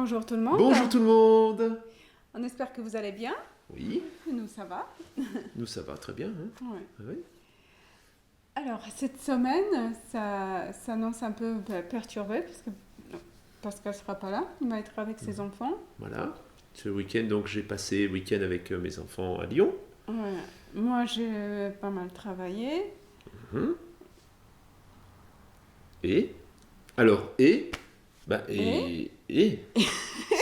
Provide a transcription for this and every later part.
Bonjour tout le monde. Bonjour tout le monde. On espère que vous allez bien. Oui, Nous, ça va. nous ça va très bien. Hein. Ouais. Oui. Alors, cette semaine, ça s'annonce un peu perturbé parce que Pascal ne sera pas là. Il va être avec ses enfants. Voilà. Ce week-end, donc j'ai passé le week-end avec mes enfants à Lyon. Ouais. Moi, j'ai pas mal travaillé. Mhm. Et alors, et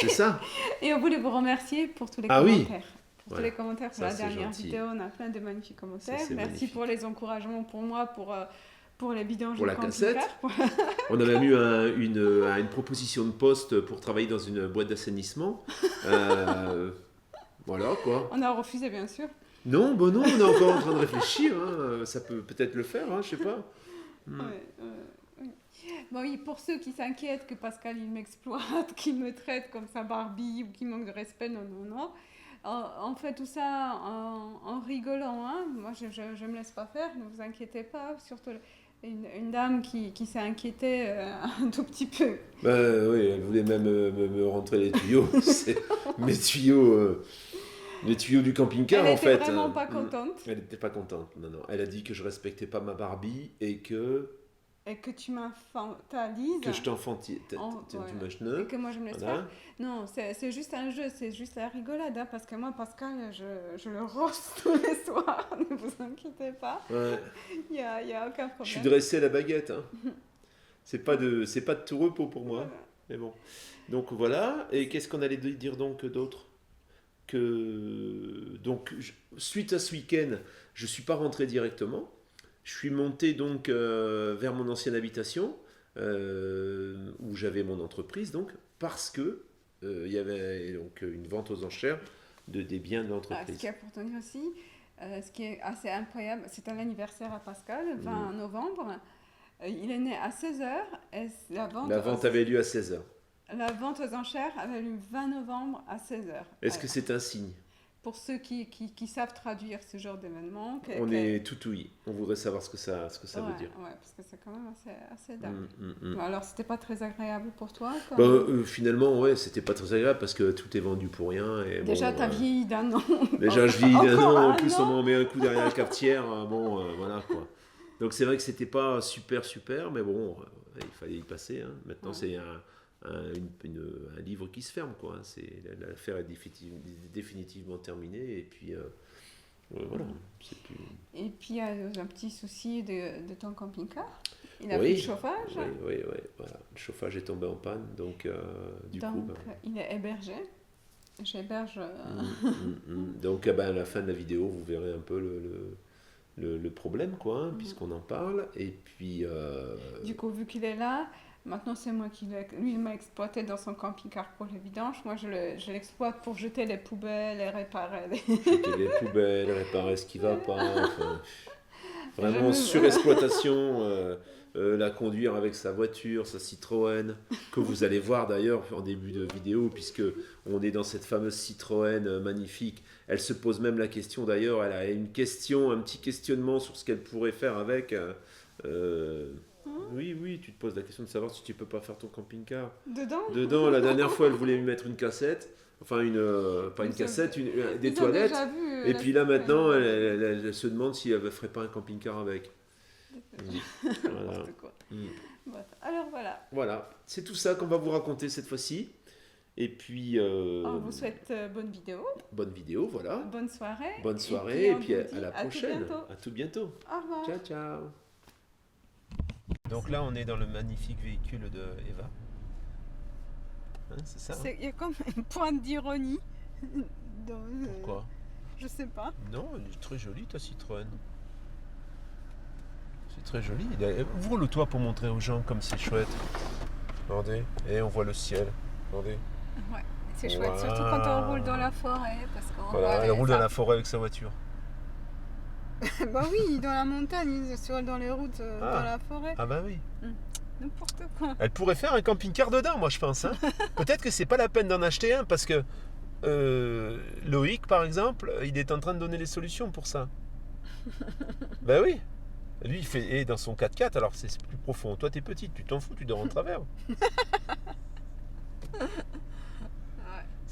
c'est ça. Et on voulait vous remercier pour tous les Ah oui. commentaires. Pour Voilà. tous les commentaires pour Ça, la c'est dernière gentil. vidéo. On a plein de magnifiques commentaires. Ça, c'est Merci magnifique. pour les encouragements pour moi, pour les vidanges Pour de la camping-car. cassette. On a même eu une proposition de poste pour travailler dans une boîte d'assainissement. Voilà quoi. On a refusé, bien sûr. Non, bon non, on est encore en train de réfléchir. Hein. Ça peut peut-être le faire, hein, je sais pas. Ouais, oui. Bon, oui, pour ceux qui s'inquiètent que Pascal il m'exploite, qu'il me traite comme sa Barbie ou qu'il manque de respect, non, non, non. On fait tout ça en rigolant. Hein. Moi, je ne me laisse pas faire, ne vous inquiétez pas. Surtout une dame qui s'est inquiétée un tout petit peu. Oui, elle voulait même me rentrer les tuyaux. C'est mes tuyaux. Les tuyaux du camping-car, Elle en fait. était vraiment pas contente. Elle n'était pas contente. Non, non. Elle a dit que je respectais pas ma Barbie et que Et que tu m'infantilises. je t'enfantise. Voilà. Et que moi je me laisse Voilà. faire. Non, c'est juste un jeu, c'est juste la rigolade. Hein, parce que moi, Pascal, je le roste tous les soirs. Ne vous inquiétez pas. Ouais. Il y a aucun problème. Je suis dressé à la baguette. Hein. C'est pas de tout repos pour moi. Voilà. Mais bon. Donc voilà. Et qu'est-ce qu'on allait dire donc d'autre suite à ce week-end, je suis pas rentré directement. Je suis monté donc vers mon ancienne habitation où j'avais mon entreprise donc parce que il y avait donc une vente aux enchères des biens de Ce l'entreprise. qui est pour tenir aussi, ce qui est assez incroyable, c'est un anniversaire à Pascal, le 20 novembre. Il est né à 16h et la vente avait lieu à 16h. La vente aux enchères avait lieu le 20 novembre à 16h. Est-ce que c'est un signe? Pour ceux qui savent traduire ce genre d'événement. On est tout ouïe. On voudrait savoir ce que ça veut dire. Ouais, parce que c'est quand même assez dingue. Bon, alors, c'était pas très agréable pour toi Finalement, ouais, c'était pas très agréable parce que tout est vendu pour rien. Et déjà, bon, t'as vieilli d'un an. Déjà, je vieillis d'un Encore an. En un plus, an. on m'en met un coup derrière la cafetière. Voilà quoi. Donc, c'est vrai que c'était pas super, mais bon, il fallait y passer. Hein. Maintenant, c'est un livre qui se ferme, quoi. L'affaire est définitivement terminée, et puis voilà. C'est plus... Et puis, il y a un petit souci de ton camping-car. Il a Oui, plus de chauffage. Oui, voilà. Le chauffage est tombé en panne, donc du coup... il est hébergé. J'héberge... Donc, à la fin de la vidéo, vous verrez un peu le problème, quoi, hein, puisqu'on en parle, et puis... Du coup, vu qu'il est là... Maintenant, c'est moi lui, il m'a exploité dans son camping-car pour les vidanges. Moi, je l'exploite pour jeter les poubelles et réparer Jeter les poubelles, réparer ce qui va pas. Enfin, vraiment surexploitation. La conduire avec sa voiture, sa Citroën, que vous allez voir d'ailleurs en début de vidéo, puisque on est dans cette fameuse Citroën magnifique. Elle se pose même la question d'ailleurs, elle a un petit questionnement sur ce qu'elle pourrait faire avec... Oui, tu te poses la question de savoir si tu peux pas faire ton camping-car. Dedans, la dernière fois, elle voulait lui mettre une cassette. Enfin, pas une cassette, des toilettes. Et puis là, maintenant, elle se demande si elle ne ferait pas un camping-car avec. Voilà. Alors voilà. Voilà, c'est tout ça qu'on va vous raconter cette fois-ci. Et puis... On vous souhaite bonne vidéo. Bonne vidéo, voilà. Bonne soirée. Bonne soirée, et puis on vous dit à la prochaine. À tout bientôt. Au revoir. Ciao, ciao. Donc là, on est dans le magnifique véhicule de Eva. Hein, c'est ça? Il y a comme une pointe d'ironie. Pourquoi? Je sais pas. Non, elle est très jolie ta Citroën. C'est très joli. Ouvre le toit pour montrer aux gens comme c'est chouette. Regardez, et on voit le ciel. Regardez. Ouais, c'est chouette, surtout quand on roule dans la forêt. Parce qu'on voilà, elle roule dans la forêt avec sa voiture. Bah oui, dans la montagne, dans les routes, dans la forêt. Ah bah oui. N'importe quoi. Elle pourrait faire un camping-car dedans, moi je pense. Hein. Peut-être que c'est pas la peine d'en acheter un parce que Loïc, par exemple, il est en train de donner les solutions pour ça. Bah oui. Lui, il fait dans son 4x4, alors c'est plus profond. Toi, t'es petite, tu t'en fous, tu dors en travers.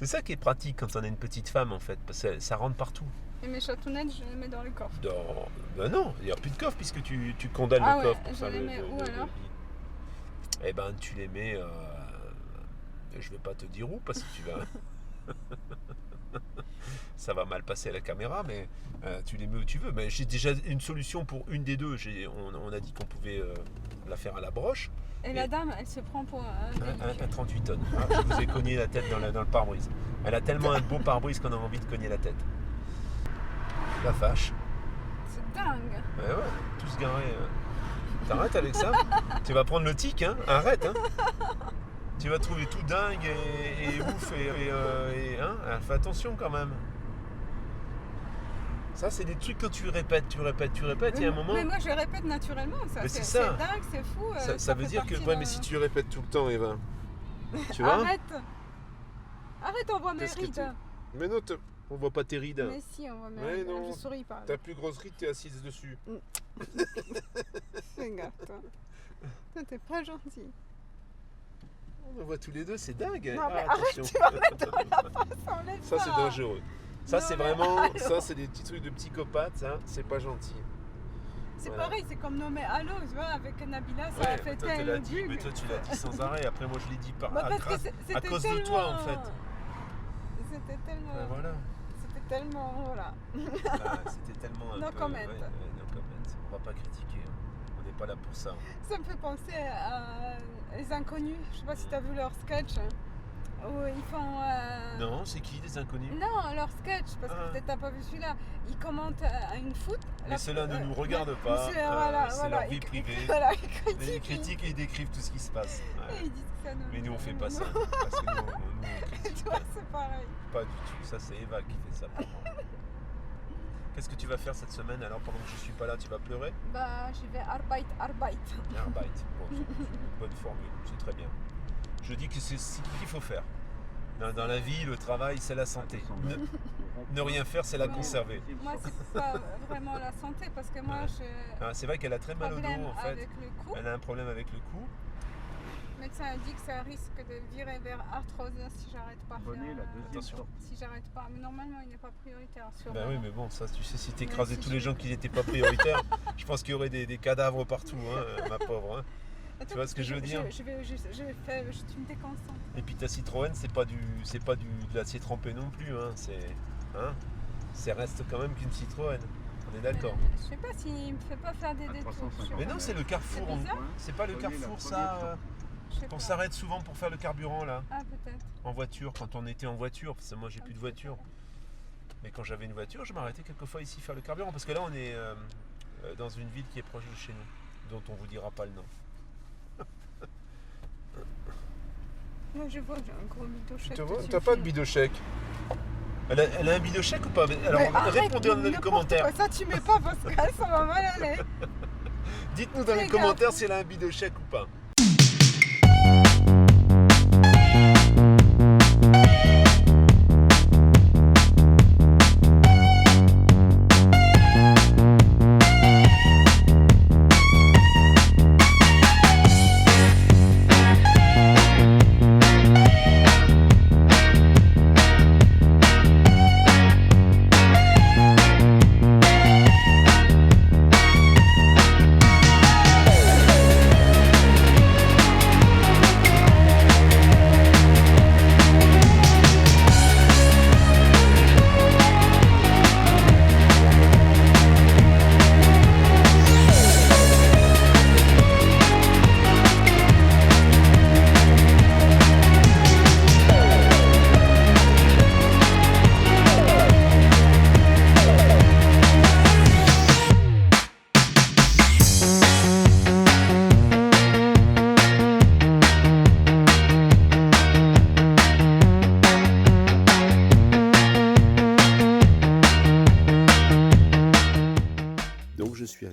C'est ça qui est pratique quand on a une petite femme en fait, parce que ça rentre partout. Et mes chatounettes, je les mets dans le coffre. Ben non, il n'y a plus de coffre puisque tu condamnes Ah le ouais, coffre pour je faire les mets où alors? lit. Eh ben tu les mets, je vais pas te dire où parce que tu vas... ça va mal passer à la caméra, mais tu les mets où tu veux. Mais j'ai déjà une solution pour une des deux. On a dit qu'on pouvait la faire à la broche. Et la dame, elle se prend pour un 38 tonnes. Ah, je vous ai cogné la tête dans le pare-brise. Elle a tellement un beau pare-brise qu'on a envie de cogner la tête. La vache. C'est dingue. Ouais, tous garés. T'arrêtes avec ça? Tu vas prendre le tic, hein? Arrête, hein? Tu vas trouver tout dingue et ouf hein? Alors, fais attention quand même. Ça, c'est des trucs que tu répètes, il y a un moment... Mais moi, je répète naturellement, ça. Mais c'est ça. C'est dingue, c'est fou. Ça veut dire que... Ouais, mais si tu répètes tout le temps, Eva, tu vois? Arrête, on voit mes rides. Mais non, on voit pas tes rides. Mais si, on voit mes rides. Non. Je souris pas. Ta plus grosse ride, t'es assise dessus. Fais gaffe, toi. Toi, t'es pas gentil. On voit tous les deux, c'est dingue. Non, mais attention. arrête, tu vas mettre dans la face, enlève Ça, c'est dangereux. Ça, Non, c'est mais vraiment... allô. Ça, c'est des petits trucs de psychopathe, ça. C'est pas gentil. C'est Voilà. pareil, c'est comme nommer Allô, tu vois, avec Nabila, ça a fait toi, tu l'as tel dit, mais toi, tu l'as dit sans arrêt. Après, moi, je l'ai dit Bah, parce que c'était à cause de toi, en fait. C'était tellement... Ben, voilà. C'était tellement... Voilà. C'était tellement un No peu... comment. No comment. On va pas critiquer. Hein. On n'est pas là pour ça. Ça me fait penser à Les Inconnus. Je sais pas si tu as vu leur sketch. Où ils font... Non, c'est qui, les inconnus? Non, leur sketch, parce que peut-être t'as pas vu celui-là. Ils commentent à une foot. Mais ceux-là ne nous regardent pas. C'est leur vie privée. Voilà, Ils critiquent et ils décrivent tout ce qui se passe. Ouais. Et ils disent que ça nous... Mais nous, on fait pas ça. Parce que nous, on Et critique toi, pas. c'est pareil. Pas du tout. Ça, c'est Eva qui fait ça pour moi. Qu'est-ce que tu vas faire cette semaine alors pendant que je suis pas là? Tu vas pleurer? Bah, je vais Arbeit. Arbeit. Bon, c'est une bonne formule, c'est très bien. Je dis que c'est ce qu'il faut faire. Dans la vie, le travail, c'est la santé. Ne rien faire, c'est la conserver. Moi, c'est pas vraiment la santé, parce que moi, j'ai C'est vrai qu'elle a très mal au dos, en fait. avec le cou. Elle a un problème avec le cou. Le médecin a dit que ça risque de virer vers arthrose si j'arrête pas Attention. Si j'arrête pas. Mais normalement, il n'est pas prioritaire. Ben oui, mais bon, ça, tu sais, si t'écrasais tous les gens qui n'étaient pas prioritaires, je pense qu'il y aurait des cadavres partout, hein, ma pauvre. Hein. Attends, tu vois ce que je veux dire? Je tu me déconcentres. Et puis ta Citroën, c'est pas de l'acier trempé non plus, hein. Ça reste quand même qu'une Citroën. On est d'accord. Je sais pas s'il me fait pas faire des détours. Mais non, c'est le Carrefour. C'est pas le Carrefour, ça. Qu'on s'arrête souvent pour faire le carburant là. Ah, peut-être. En voiture, quand on était en voiture, parce que moi j'ai plus de voiture. Mais quand j'avais une voiture, je m'arrêtais quelquefois ici faire le carburant. Parce que là, on est dans une ville qui est proche de chez nous, dont on vous dira pas le nom. Moi, je vois que j'ai un gros bidochèque. Tu vois, t'as pas de bidochèque. Elle a un bidochèque ou pas? Alors, répondez dans les commentaires. Ça, tu mets pas parce que ça va mal aller. Dites-nous dans les commentaires si elle a un bidochèque ou pas.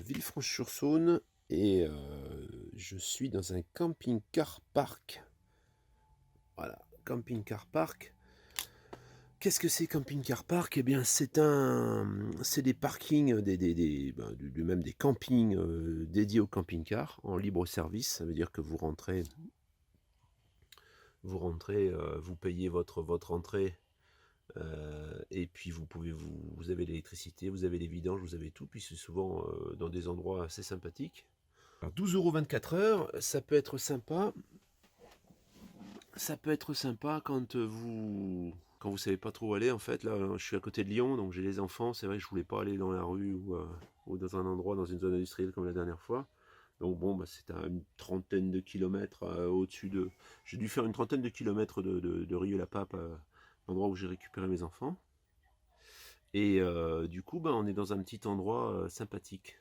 Villefranche-sur-Saône et je suis dans un camping-car park. Voilà, camping-car park. Qu'est-ce que c'est camping-car park? Eh bien, c'est des parkings, même des campings dédiés au camping-car en libre service. Ça veut dire que vous rentrez Vous rentrez, vous payez votre entrée, et puis vous avez l'électricité, vous avez les vidanges, vous avez tout, puis c'est souvent dans des endroits assez sympathiques. Alors 12 € 24 heures, ça peut être sympa. Ça peut être sympa quand vous savez pas trop où aller. En fait, là, je suis à côté de Lyon, donc j'ai les enfants. C'est vrai que je voulais pas aller dans la rue ou dans un endroit, dans une zone industrielle comme la dernière fois. Donc bon, bah, c'est à une trentaine de kilomètres au-dessus de... J'ai dû faire une trentaine de kilomètres de Rieux-la-Pape, l'endroit où j'ai récupéré mes enfants. Et du coup, bah, on est dans un petit endroit sympathique.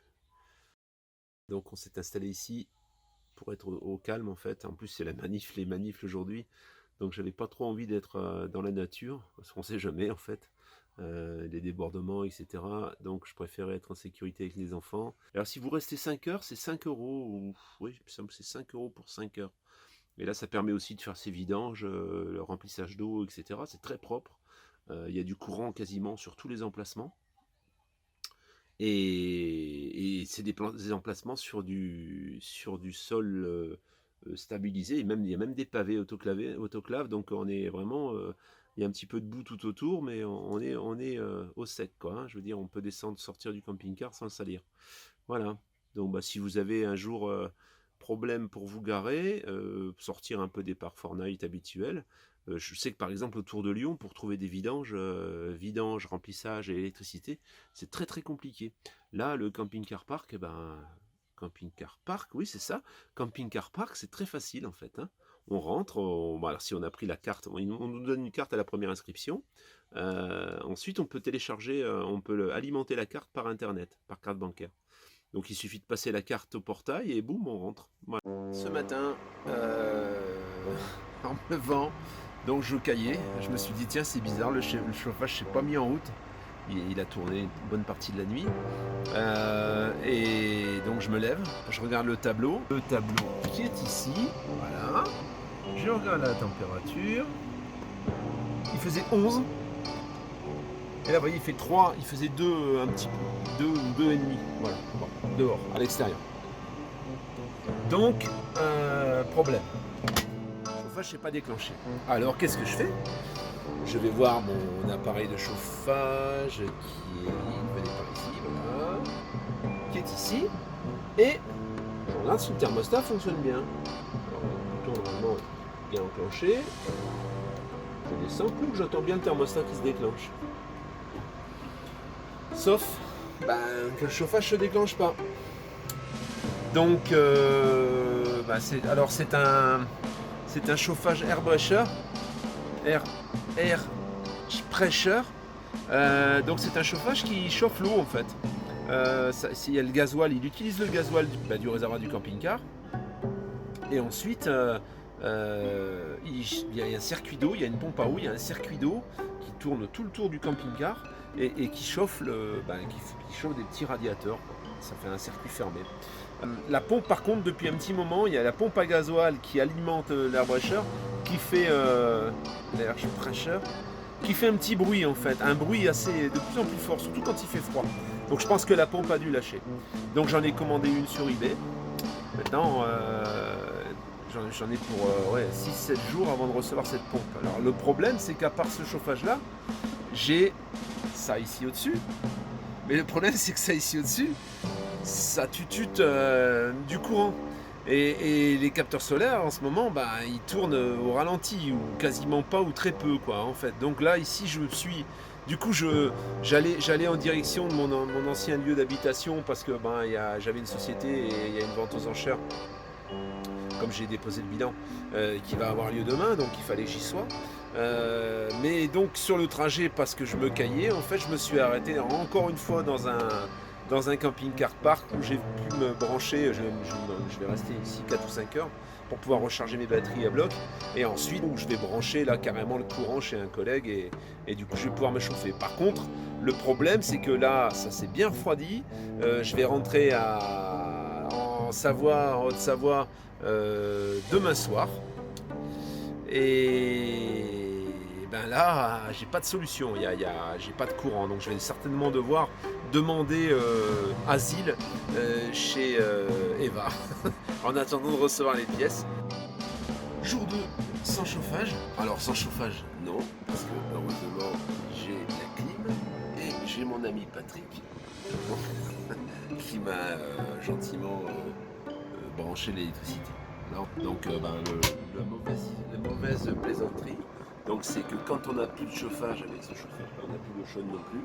Donc on s'est installé ici pour être au calme en fait. En plus c'est les manifs aujourd'hui. Donc j'avais pas trop envie d'être dans la nature, parce qu'on sait jamais en fait. Les débordements, etc. Donc je préférais être en sécurité avec les enfants. Alors si vous restez 5 heures, c'est 5 €. Oui, c'est 5 € pour 5 heures. Et là ça permet aussi de faire ses vidanges, le remplissage d'eau, etc. C'est très propre. Il y a du courant quasiment sur tous les emplacements. Et c'est des emplacements sur du sol stabilisé. Et même, il y a même des pavés autoclaves. Donc on est vraiment... il y a un petit peu de boue tout autour, mais on est au sec, quoi, hein. Je veux dire, on peut descendre, sortir du camping-car sans le salir. Voilà. Donc bah, si vous avez un jour problème pour vous garer, sortir un peu des parcs Fortnite habituels. Je sais que par exemple autour de Lyon, pour trouver des vidanges, remplissage et électricité, c'est très très compliqué. Là, le camping-car park, camping-car park, oui c'est ça, camping-car park, c'est très facile en fait, hein. On rentre, alors si on a pris la carte, on nous donne une carte à la première inscription. Ensuite, on peut télécharger, on peut alimenter la carte par internet, par carte bancaire. Donc il suffit de passer la carte au portail et boum, on rentre. Voilà. Ce matin, en me levant, donc je caillais, je me suis dit tiens c'est bizarre, le chauffage s'est pas mis en route. Il a tourné une bonne partie de la nuit. Et donc je me lève, je regarde le tableau. Le tableau qui est ici, voilà. Je regarde la température. Il faisait 11. Et là, vous voyez, il fait 3, il faisait 2 un petit peu, 2 ou 2,5, voilà, bon, dehors, à l'extérieur. Donc, problème. Le chauffage n'est pas déclenché. Alors, qu'est-ce que je fais? Je vais voir mon appareil de chauffage qui venez par ici, voilà, qui est ici, et je regarde si le thermostat fonctionne bien. Alors, le bouton normalement est bien enclenché. Je descends, que j'entends bien le thermostat qui se déclenche. Sauf que le chauffage ne se déclenche pas. Donc, c'est un chauffage air pressure. Air pressure. Donc c'est un chauffage qui chauffe l'eau en fait. S'il y a le gasoil, il utilise le gasoil du réservoir du camping-car. Et ensuite, il y a un circuit d'eau, il y a une pompe à eau, il y a un circuit d'eau qui tourne tout le tour du camping-car et qui chauffe qui chauffe des petits radiateurs. Ça fait un circuit fermé. La pompe, par contre, depuis un petit moment, il y a la pompe à gasoil qui alimente l'air pressure, qui fait l'air pressure, qui fait un petit bruit en fait, un bruit assez de plus en plus fort, surtout quand il fait froid. Donc je pense que la pompe a dû lâcher. Donc j'en ai commandé une sur eBay. Maintenant, j'en ai pour 6-7 jours avant de recevoir cette pompe. Alors le problème, c'est qu'à part ce chauffage-là, j'ai ça ici au-dessus. Mais le problème, c'est que ça ici au-dessus, ça tutute du courant. Et les capteurs solaires, en ce moment, ils tournent au ralenti, ou quasiment pas, ou très peu, quoi, en fait. Donc là, ici, du coup, j'allais en direction de mon ancien lieu d'habitation, parce que j'avais une société et il y a une vente aux enchères, comme j'ai déposé le bilan, qui va avoir lieu demain, donc il fallait que j'y sois. Mais donc sur le trajet, parce que je me caillais, en fait je me suis arrêté encore une fois dans un camping-car park où j'ai pu me brancher. Je vais rester ici 4 ou 5 heures pour pouvoir recharger mes batteries à bloc, et ensuite je vais brancher là carrément le courant chez un collègue, et du coup je vais pouvoir me chauffer. Par contre le problème, c'est que là ça s'est bien refroidi. Je vais rentrer en Haute-Savoie demain soir, et là j'ai pas de solution, j'ai pas de courant, donc je vais certainement devoir demander asile chez Eva en attendant de recevoir les pièces. Jour 2, sans chauffage. Alors sans chauffage, non, parce que heureusement j'ai la clim et j'ai mon ami Patrick qui m'a gentiment branché l'électricité. Donc la mauvaise plaisanterie, donc c'est que quand on n'a plus de chauffage avec ce chauffage, on n'a plus d'eau chaude non plus.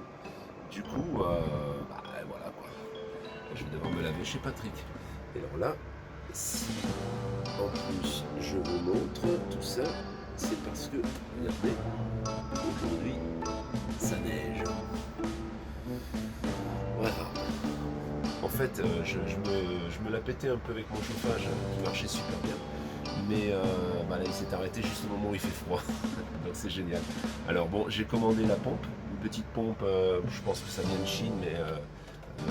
Du coup, voilà quoi. Je vais devoir me laver chez Patrick. Et alors là, si en plus je vous montre tout ça, c'est parce que, regardez, aujourd'hui, ça neige. Voilà. En fait, je me la pétais un peu avec mon chauffage qui marchait super bien. Mais là, il s'est arrêté juste au moment où il fait froid. Donc c'est génial. Alors bon, j'ai commandé la pompe. Une petite pompe, je pense que ça vient de Chine, mais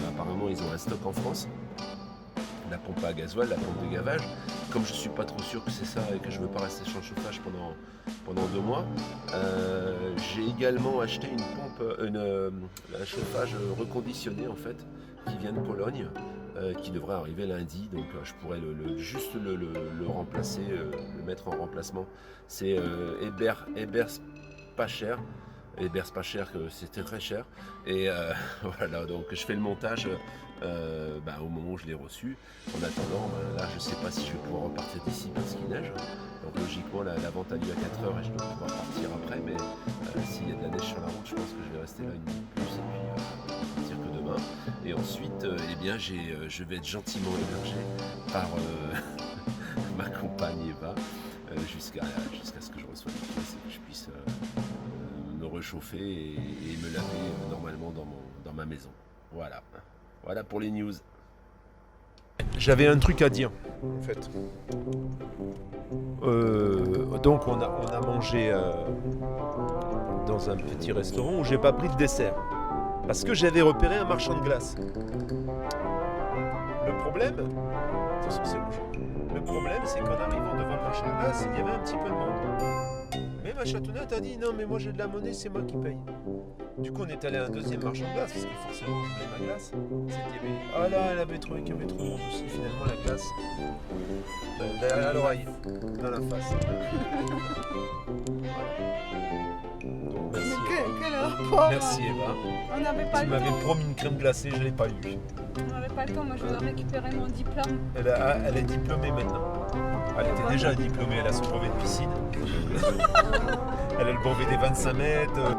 apparemment ils ont un stock en France. La pompe à gasoil, la pompe de gavage. Comme je suis pas trop sûr que c'est ça et que je veux pas rester sur le chauffage pendant 2 mois, j'ai également acheté une pompe, un chauffage reconditionné en fait, qui vient de Pologne, qui devrait arriver lundi. Donc je pourrais juste le remplacer, le mettre en remplacement. C'est Ebers pas cher. Ebers pas cher, que c'était très cher. Et voilà, donc je fais le montage au moment où je l'ai reçu. En attendant, là je sais pas si je vais pouvoir repartir d'ici parce qu'il neige. Donc logiquement la vente a lieu à 4h et je dois pouvoir partir après. Mais s'il y a de la neige sur la route, je pense que je vais rester là une nuit de plus et puis partir que demain. Et ensuite, je vais être gentiment hébergé par ma compagne Eva jusqu'à ce que je reçoive les pièces et que je puisse me réchauffer et me laver normalement dans ma maison. Voilà pour les news. J'avais un truc à dire en fait. Donc on a mangé dans un petit restaurant où j'ai pas pris de dessert parce que j'avais repéré un marchand de glace. Le problème, attention c'est rouge. Le problème c'est qu'en arrivant devant le marchand de glace, il y avait un petit peu de monde. Mais ma chatounette a dit non mais moi j'ai de la monnaie, c'est moi qui paye. Du coup on est allé à un deuxième marchand de glace parce que forcément je voulais ma glace. Ah là elle avait trouvé qu'il y avait trop de monde aussi, finalement la glace. Derrière l'oreille, dans la face. Donc, merci, Quel rapport. merci Eva. On n'avait pas Tu le m'avais temps. promis une crème glacée, je ne l'ai pas eu. On n'avait pas le temps, moi je dois récupérer mon diplôme. Elle est diplômée maintenant. Elle était déjà diplômée, elle a son brevet de piscine. Elle a le brevet des 25 mètres.